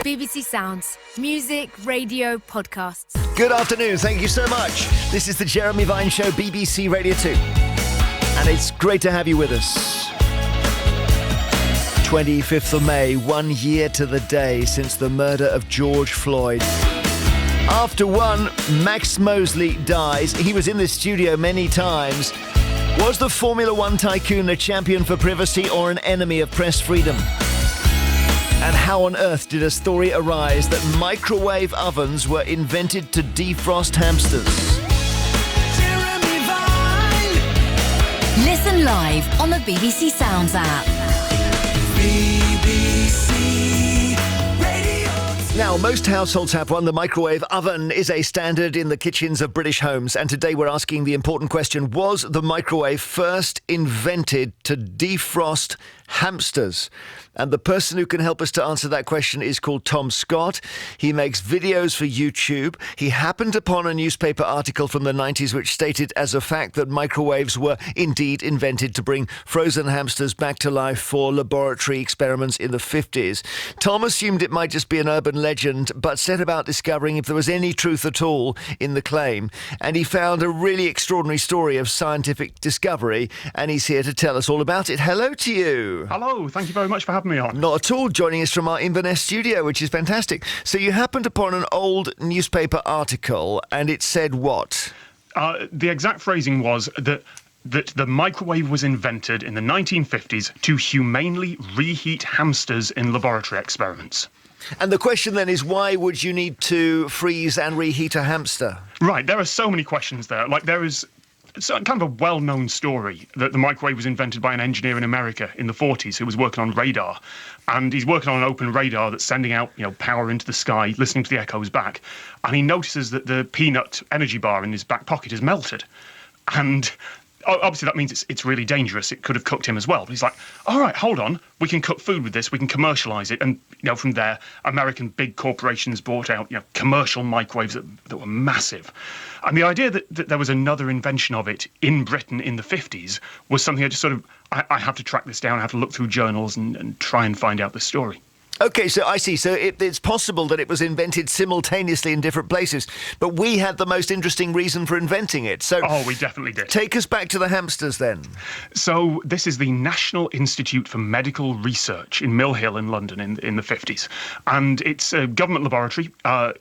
BBC Sounds. Music, radio, podcasts. Good afternoon. Thank you so much. This is the Jeremy Vine Show, BBC Radio 2. And it's great to have you with us. 25th of May, 1 year to the day since the murder of George Floyd. After one, Max Mosley dies. He was in this studio many times. Was the Formula One tycoon a champion for privacy or an enemy of press freedom? And how on earth did a story arise that microwave ovens were invented to defrost hamsters? Listen live on the BBC Sounds app. Now, most households have one. The microwave oven is a standard in the kitchens of British homes. And today we're asking the important question, was the microwave first invented to defrost hamsters? And the person who can help us to answer that question is called Tom Scott. He makes videos for YouTube. He happened upon a newspaper article from the 90s which stated as a fact that microwaves were indeed invented to bring frozen hamsters back to life for laboratory experiments in the 50s. Tom assumed it might just be an urban legend, but set about discovering if there was any truth at all in the claim. And he found a really extraordinary story of scientific discovery, and he's here to tell us all about it. Hello to you. Hello, thank you very much for having me on. Not at all, joining us from our Inverness studio, which is fantastic. So you happened upon an old newspaper article, and it said what? The exact phrasing was that the microwave was invented in the 1950s to humanely reheat hamsters in laboratory experiments. And the question then is, why would you need to freeze and reheat a hamster? Right, there are so many questions there. Like, there is... It's kind of a well-known story that the microwave was invented by an engineer in America in the 40s who was working on radar. And he's working on an open radar that's sending out, power into the sky, listening to the echoes back. And he notices that the peanut energy bar in his back pocket has melted. And obviously that means it's really dangerous. It could have cooked him as well. But he's like, all right, hold on. We can cook food with this. We can commercialise it. And, from there, American big corporations bought out, commercial microwaves that were massive. And the idea that there was another invention of it in Britain in the 50s was something I just I have to track this down. I have to look through journals and try and find out the story. OK, so I see. So it's possible that it was invented simultaneously in different places, but we had the most interesting reason for inventing it. So we definitely did. Take us back to the hamsters then. So this is the National Institute for Medical Research in Mill Hill in London in the 50s. And it's a government laboratory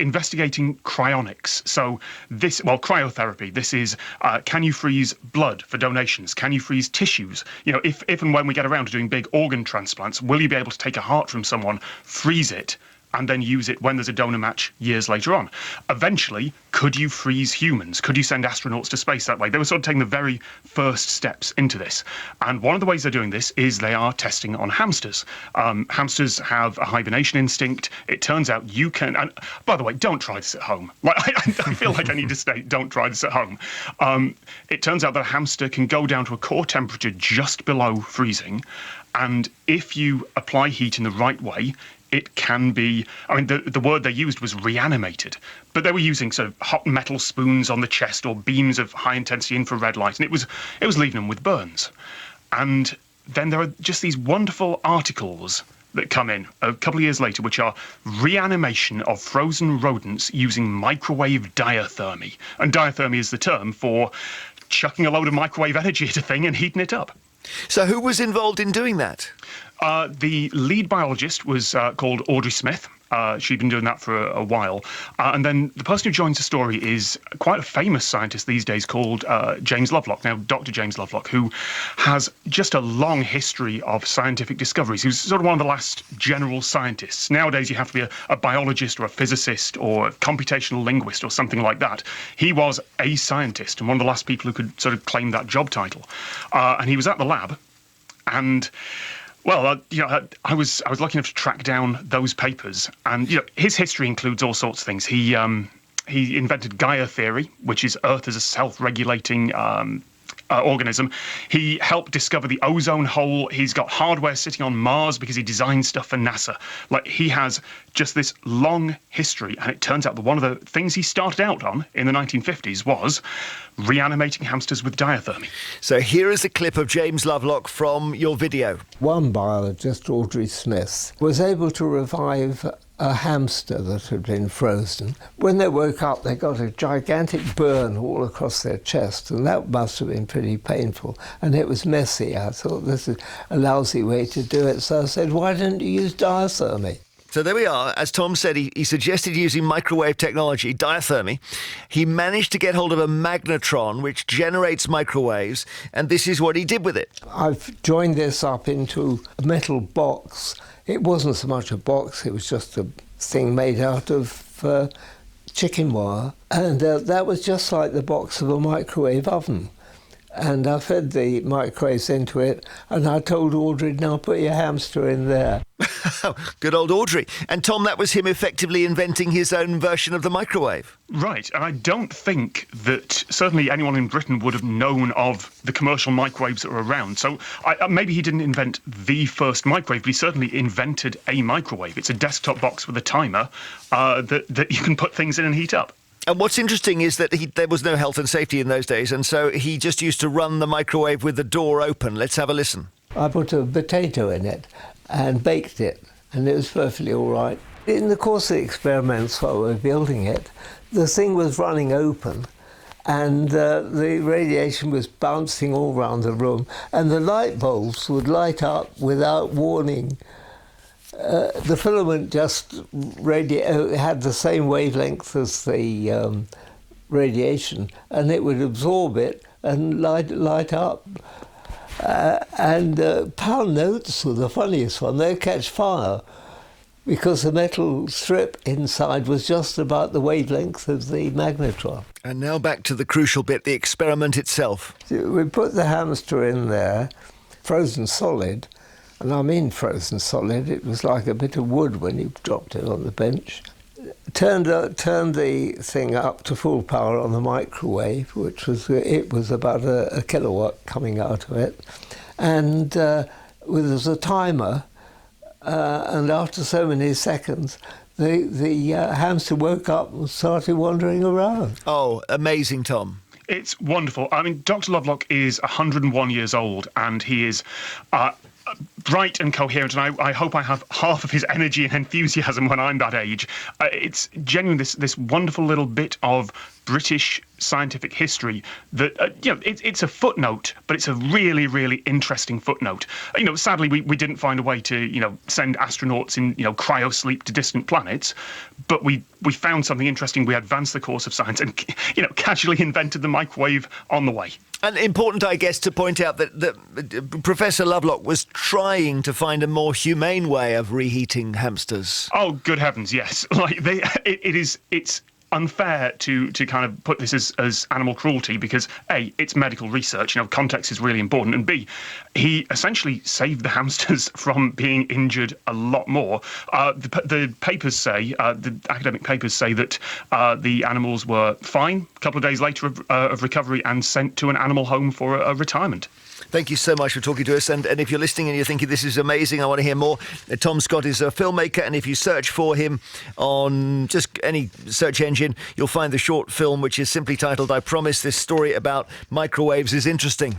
investigating cryonics. So cryotherapy. This is, can you freeze blood for donations? Can you freeze tissues? If and when we get around to doing big organ transplants, will you be able to take a heart from someone, freeze it, and then use it when there's a donor match years later on? Eventually, could you freeze humans? Could you send astronauts to space that way? They were sort of taking the very first steps into this. And one of the ways they're doing this is they are testing on hamsters. Hamsters have a hibernation instinct. It turns out you can... And by the way, don't try this at home. I feel like I need to state, don't try this at home. It turns out that a hamster can go down to a core temperature just below freezing. And if you apply heat in the right way, it can be... the word they used was reanimated, but they were using sort of hot metal spoons on the chest or beams of high-intensity infrared light, and it was leaving them with burns. And then there are just these wonderful articles that come in a couple of years later, which are reanimation of frozen rodents using microwave diathermy. And diathermy is the term for chucking a load of microwave energy at a thing and heating it up. So who was involved in doing that? The lead biologist was called Audrey Smith. She'd been doing that for a while. And then the person who joins the story is quite a famous scientist these days called James Lovelock, now Dr. James Lovelock, who has just a long history of scientific discoveries. He was sort of one of the last general scientists. Nowadays, you have to be a biologist or a physicist or a computational linguist or something like that. He was a scientist and one of the last people who could sort of claim that job title. And he was at the lab, and... Well, I was lucky enough to track down those papers, and his history includes all sorts of things. He invented Gaia theory, which is Earth as a self-regulating organism. He helped discover the ozone hole. He's got hardware sitting on Mars because he designed stuff for NASA. He has just this long history, and it turns out that one of the things he started out on in the 1950s was reanimating hamsters with diathermy. So here is a clip of James Lovelock from your video. One biologist, Audrey Smith, was able to revive a hamster that had been frozen. When they woke up, they got a gigantic burn all across their chest, and that must have been pretty painful. And it was messy. I thought, this is a lousy way to do it. So I said, why didn't you use diathermy? So there we are. As Tom said, he suggested using microwave technology, diathermy. He managed to get hold of a magnetron, which generates microwaves, and this is what he did with it. I've joined this up into a metal box. It wasn't so much a box, it was just a thing made out of chicken wire. And that was just like the box of a microwave oven. And I fed the microwaves into it, and I told Audrey, now put your hamster in there. Good old Audrey. And Tom, that was him effectively inventing his own version of the microwave. Right, and I don't think that certainly anyone in Britain would have known of the commercial microwaves that were around. So maybe he didn't invent the first microwave, but he certainly invented a microwave. It's a desktop box with a timer that you can put things in and heat up. And what's interesting is that there was no health and safety in those days, and so he just used to run the microwave with the door open. Let's have a listen. I put a potato in it and baked it, and it was perfectly all right. In the course of the experiments while we were building it, the thing was running open, and the radiation was bouncing all around the room, and the light bulbs would light up without warning. The filament just had the same wavelength as the radiation, and it would absorb it and light up. Pound notes were the funniest one. They'd catch fire because the metal strip inside was just about the wavelength of the magnetron. And now back to the crucial bit, the experiment itself. We put the hamster in there, frozen solid, and I mean frozen solid. It was like a bit of wood when you dropped it on the bench. Turned the thing up to full power on the microwave, which was about a kilowatt coming out of it, and there was a timer. And after so many seconds, the hamster woke up and started wandering around. Oh, amazing, Tom. It's wonderful. I mean, Dr. Lovelock is 101 years old, and he is bright and coherent, and I hope I have half of his energy and enthusiasm when I'm that age. It's genuinely this wonderful little bit of British scientific history that, it's a footnote, but it's a really, really interesting footnote. Sadly, we didn't find a way to, send astronauts in, cryosleep to distant planets, but we found something interesting. We advanced the course of science and, casually invented the microwave on the way. And important, I guess, to point out that Professor Lovelock was trying to find a more humane way of reheating hamsters. Oh, good heavens, yes. It's unfair to kind of put this as animal cruelty because A, it's medical research, context is really important, and B, he essentially saved the hamsters from being injured a lot more. The papers say, the academic papers say that the animals were fine a couple of days later of recovery and sent to an animal home for a retirement. Thank you so much for talking to us. And if you're listening and you're thinking this is amazing, I want to hear more. Tom Scott is a filmmaker, and if you search for him on just any search engine, you'll find the short film, which is simply titled, I Promise This Story About Microwaves is Interesting.